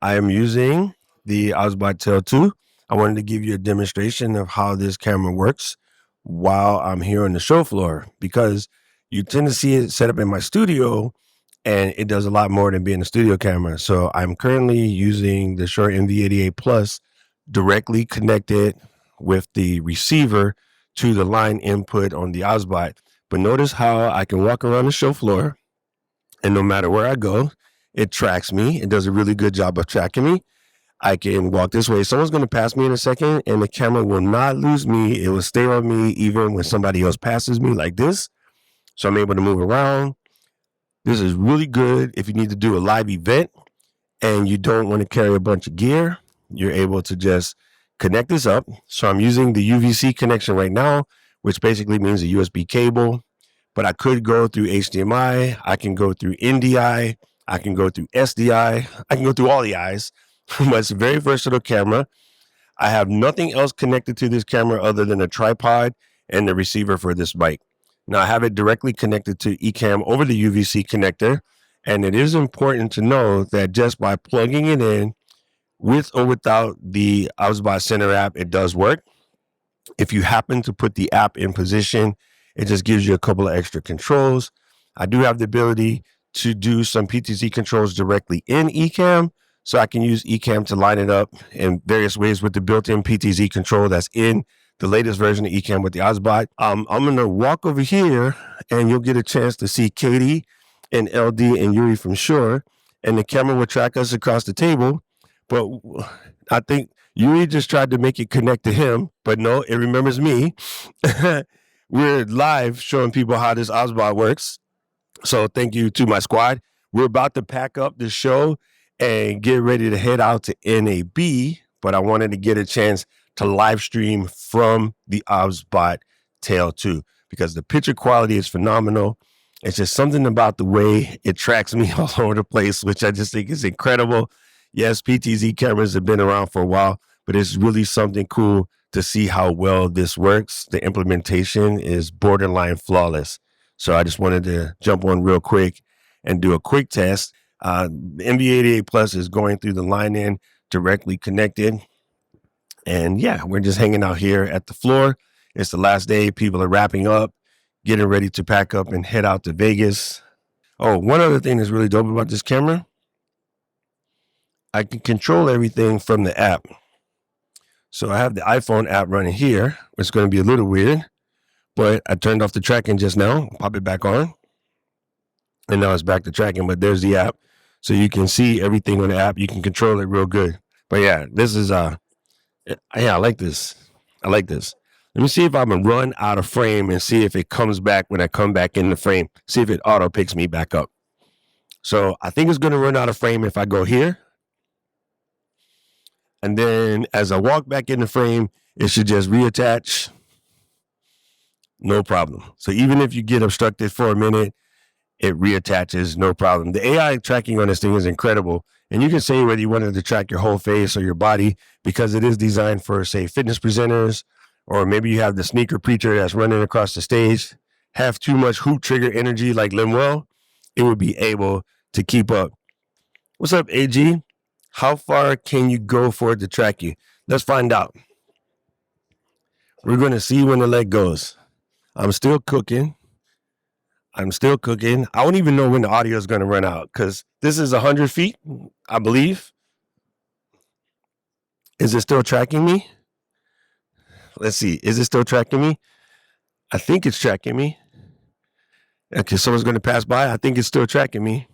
I am using the Obsbot Tail 2. I wanted to give you a demonstration of how this camera works while I'm here on the show floor because you tend to see it set up in my studio and it does a lot more than being a studio camera. So I'm currently using the Shure NV88 Plus directly connected with the receiver to the line input on the Obsbot. But notice how I can walk around the show floor and no matter where I go, it tracks me. It does a really good job of tracking me. I can walk this way. Someone's going to pass me in a second, and the camera will not lose me. It will stay on me even when somebody else passes me like this. So I'm able to move around. This is really good if you need to do a live event and you don't want to carry a bunch of gear. You're able to just connect this up. So I'm using the UVC connection right now, which basically means a USB cable. But I could go through HDMI. I can go through NDI. I can go through SDI. I can go through all the I's. But it's a very versatile camera. I have nothing else connected to this camera other than a tripod and the receiver for this mic. Now I have it directly connected to Ecamm over the UVC connector. And it is important to know that just by plugging it in with or without the Obsbot Center app, it does work. If you happen to put the app in position, it just gives you a couple of extra controls. I do have the ability to do some PTZ controls directly in Ecamm. So I can use Ecamm to line it up in various ways with the built-in PTZ control that's in the latest version of Ecamm with the Obsbot. I'm going to walk over here and you'll get a chance to see Katie and LD and Yuri from Shure. And the camera will track us across the table. But I think Yuri just tried to make it connect to him, but no, it remembers me. We're live showing people how this Obsbot works. So thank you to my squad. We're about to pack up the show and get ready to head out to NAB, but I wanted to get a chance to live stream from the Obsbot Tail 2 because the picture quality is phenomenal. It's just something about the way it tracks me all over the place, which I just think is incredible. Yes, PTZ cameras have been around for a while, but it's really something cool to see how well this works. The implementation is borderline flawless. So I just wanted to jump on real quick and do a quick test. The NV88 Plus is going through the line in directly connected. And yeah, we're just hanging out here at the floor. It's the last day. People are wrapping up, getting ready to pack up and head out to Vegas. Oh, one other thing that's really dope about this camera, I can control everything from the app. So I have the iPhone app running here. It's going to be a little weird, but I turned off the tracking just now. Pop it back on. And now it's back to tracking, but there's the app. So you can see everything on the app. You can control it real good. But yeah, this is, yeah, I like this. I like this. Let me see if I can run out of frame and see if it comes back when I come back in the frame. See if it auto picks me back up. So I think it's going to run out of frame if I go here. And then as I walk back in the frame, it should just reattach. No problem. So even if you get obstructed for a minute, it reattaches, no problem. The AI tracking on this thing is incredible. And you can say whether you wanted to track your whole face or your body because it is designed for, say, fitness presenters, or maybe you have the sneaker preacher that's running across the stage, have too much hoop trigger energy like Lemuel, it would be able to keep up. What's up, AG? How far can you go for it to track you? Let's find out. We're going to see when the leg goes. I'm still cooking. I don't even know when the audio is going to run out because this is 100 feet, I believe. Is it still tracking me? Let's see. Is it still tracking me? I think it's tracking me. Okay, someone's going to pass by. I think it's still tracking me.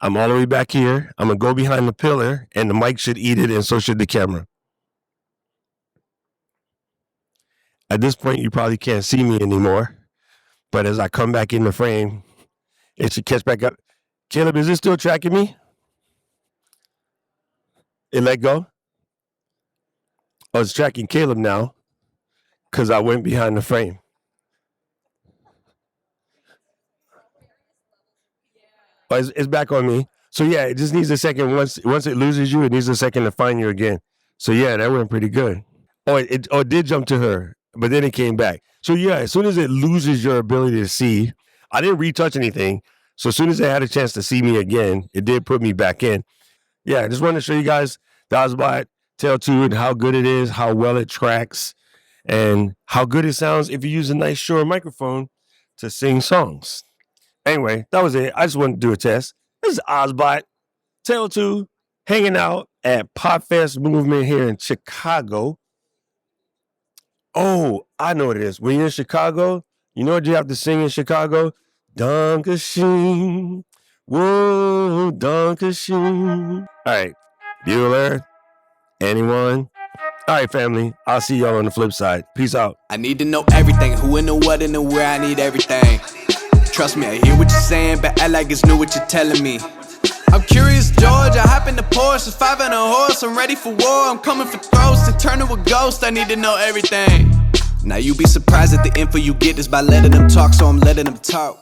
I'm all the way back here. I'm going to go behind the pillar, and the mic should eat it, and so should the camera. At this point, you probably can't see me anymore. But as I come back in the frame, it should catch back up. Caleb, is it still tracking me? It let go? Oh, it's tracking Caleb now because I went behind the frame. Oh, it's back on me. So yeah, it just needs a second. Once it loses you, it needs a second to find you again. So yeah, that went pretty good. Oh, it did jump to her, but then it came back. So yeah, as soon as it loses your ability to see, I didn't retouch anything. So as soon as it had a chance to see me again, it did put me back in. yeah, I just wanted to show you guys the Obsbot Tail 2 and how good it is, how well it tracks, and how good it sounds if you use a nice Shure microphone to sing songs. Anyway, that was it. I just wanted to do a test. This is Obsbot Tail 2 hanging out at Podfest Movement here in Chicago. Oh, I know what it is. When you're in Chicago, you know what you have to sing in Chicago? Dankeschön. Whoa, Dankeschön. All right, Bueller, anyone? All right, family. I'll see y'all on the flip side. Peace out. I need to know everything, who and the what and the where, I need everything. Trust me, I hear what you're saying, but act like it's new what you're telling me. I'm curious, George, I hop in the Porsche, it's 5 and a horse, I'm ready for war, I'm coming for throats, to turn to a ghost, I need to know everything. Now you be surprised at the info you get is by letting them talk, so I'm letting them talk.